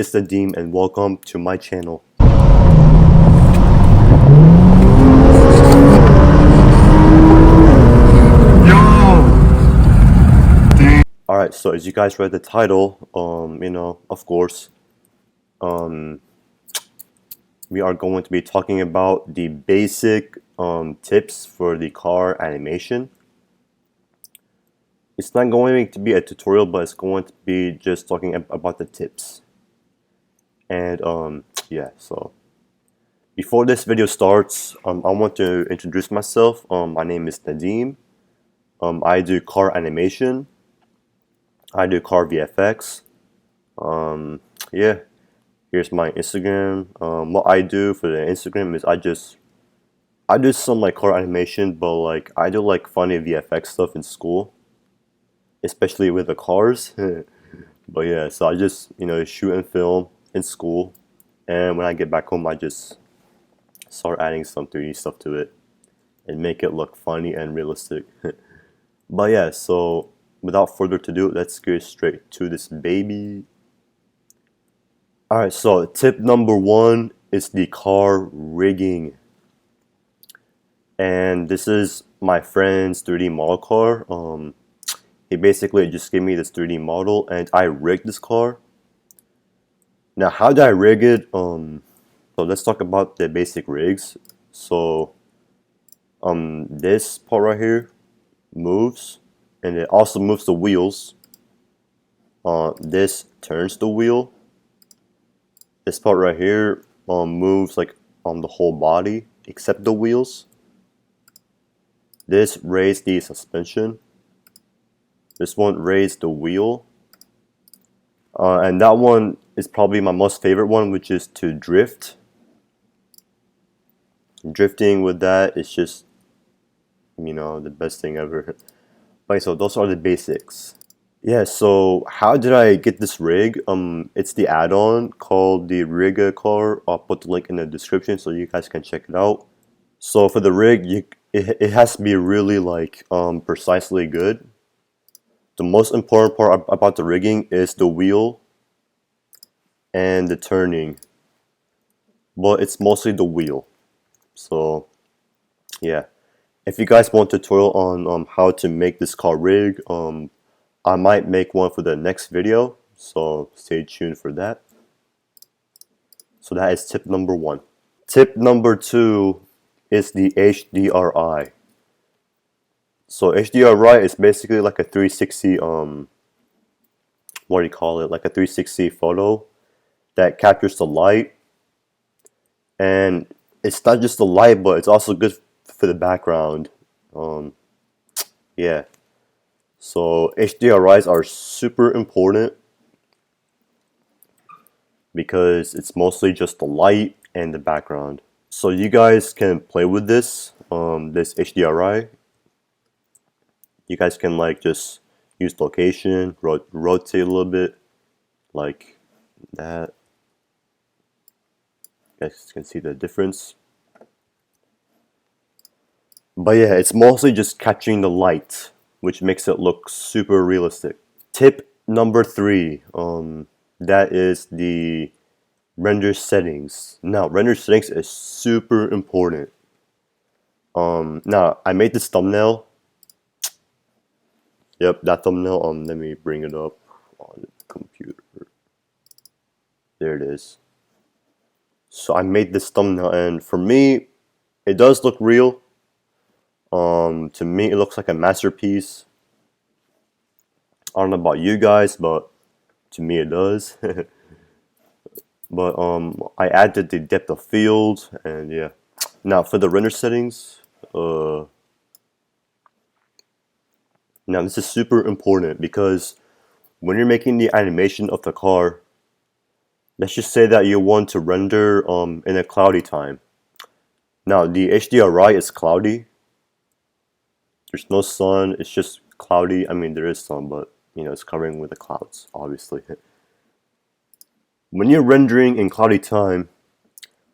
it's Nadim and welcome to my channel. Alright, so as you guys read the title, of course, we are going to be talking about the basic tips for the car animation. It's not going to be a tutorial, but it's going to be just talking about the tips. And yeah, so before this video starts, I want to introduce myself. My name is Nadim. I do car animation. I do car VFX. Yeah, here's my Instagram. What I do for the Instagram is I do some like car animation, but like I do like funny VFX stuff in school, especially with the cars. But yeah, so I just shoot and film in school, and when I get back home, I just start adding some 3D stuff to it and make it look funny and realistic. But yeah, so without further ado, let's get straight to this baby. Alright, so tip number 1 is the car rigging. And this is my friend's 3D model car. He basically just gave me this 3D model and I rigged this car. Now, how did I rig it? So let's talk about the basic rigs. So this part right here moves, and it also moves the wheels. This turns the wheel. This part right here moves like the whole body except the wheels. This raised the suspension. This one raised the wheel. And that one is probably my most favorite one, which is to drift. Drifting with that is just, the best thing ever. Right, so those are the basics. Yeah, so how did I get this rig? It's the add-on called the Rigga car. I'll put the link in the description so you guys can check it out. So for the rig, it has to be really like precisely good. The most important part about the rigging is the wheel and the turning, but it's mostly the wheel. So yeah, if you guys want a tutorial on how to make this car rig, I might make one for the next video, so stay tuned for that. So that is tip number 1. Tip number 2 is the HDRI. So HDRI is basically like a 360 what do you call it? Like a 360 photo that captures the light, and it's not just the light, but it's also good for the background. Yeah. So HDRIs are super important because it's mostly just the light and the background. So you guys can play with this this HDRI. You guys can like just use location, rotate a little bit, like that. You guys can see the difference. But yeah, it's mostly just catching the light, which makes it look super realistic. Tip number 3, that is the render settings. Now, render settings is super important. Now, I made this thumbnail. Yep, that thumbnail, let me bring it up on the computer. There it is. So I made this thumbnail, and for me, it does look real. To me, it looks like a masterpiece. I don't know about you guys, but to me it does. But I added the depth of field, and yeah. Now for the render settings, now this is super important because when you're making the animation of the car, let's just say that you want to render in a cloudy time. Now the HDRI is cloudy. There's no sun, it's just cloudy. I mean, there is sun, but it's covering with the clouds, obviously. When you're rendering in cloudy time,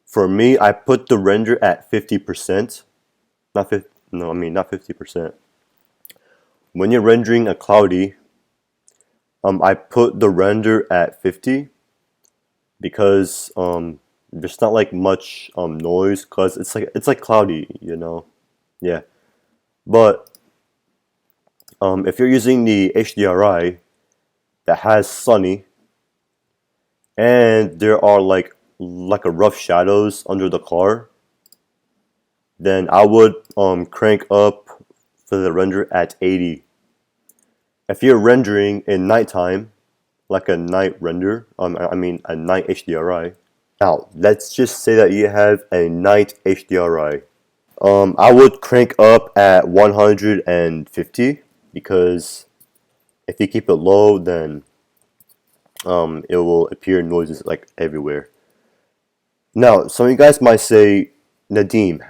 for me, I put the render at 50%. Not 50%. When you're rendering a cloudy, I put the render at 50. because there's not like much noise because it's like cloudy, you know. Yeah, but if you're using the HDRI that has sunny and there are like a rough shadows under the car, then I would crank up for the render at 80. If you're rendering in nighttime, like a night render, I mean a night HDRI. Now, let's just say that you have a night HDRI. I would crank up at 150 because if you keep it low, then it will appear noises like everywhere. Now, some of you guys might say, Nadim,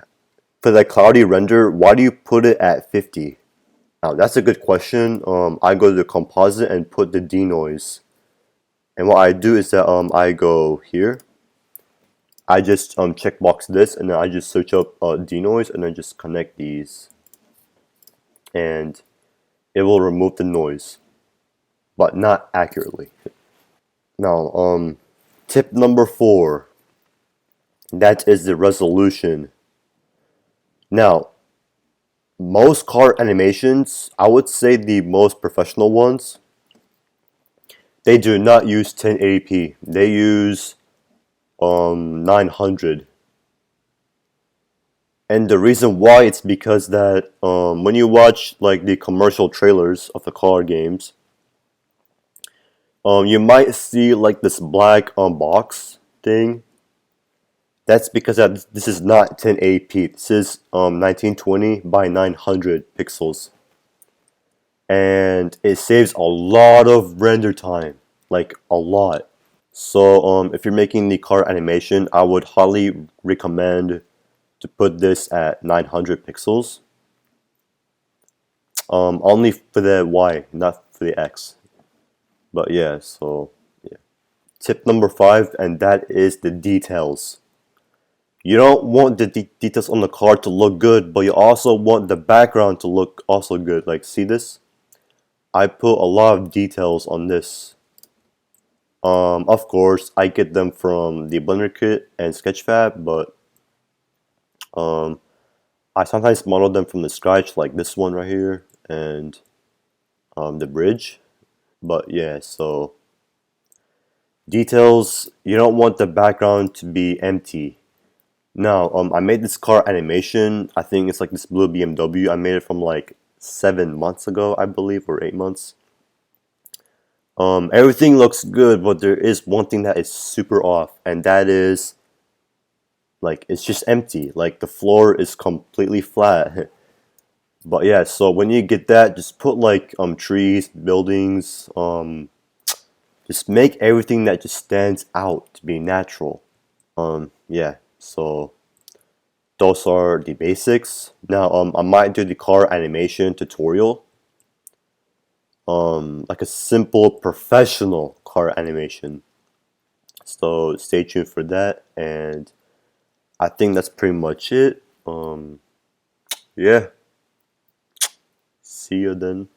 for that cloudy render, why do you put it at 50? Now, that's a good question. I go to the composite and put the denoise. And what I do is that I go here. I just checkbox this and then I just search up denoise and then just connect these. And it will remove the noise, but not accurately. Now, tip number 4, that is the resolution. Now, most car animations, I would say the most professional ones, they do not use 1080p. They use 900. And the reason why it's because that when you watch like the commercial trailers of the car games, you might see like this black box thing. That's because that this is not 1080p. This is 1920 by 900 pixels, and it saves a lot of render time, like a lot. So if you're making the car animation, I would highly recommend to put this at 900 pixels. Only for the Y, not for the X. But yeah, so yeah. Tip number 5, and that is the details. You don't want the details on the car to look good, but you also want the background to look also good. Like, see this? I put a lot of details on this. Of course, I get them from the Blender kit and Sketchfab, but I sometimes model them from the scratch, like this one right here, and the bridge. But yeah, so details, you don't want the background to be empty. Now, I made this car animation. I think it's like this blue BMW. I made it from like 7 months ago, I believe, or 8 months. Everything looks good, but there is one thing that is super off, and that is like it's just empty. Like the floor is completely flat. But yeah, so when you get that, just put like trees, buildings, just make everything that just stands out to be natural. Yeah, so those are the basics. Now I might do the car animation tutorial. Like a simple professional car animation. So stay tuned for that, and I think that's pretty much it. Yeah, see you then.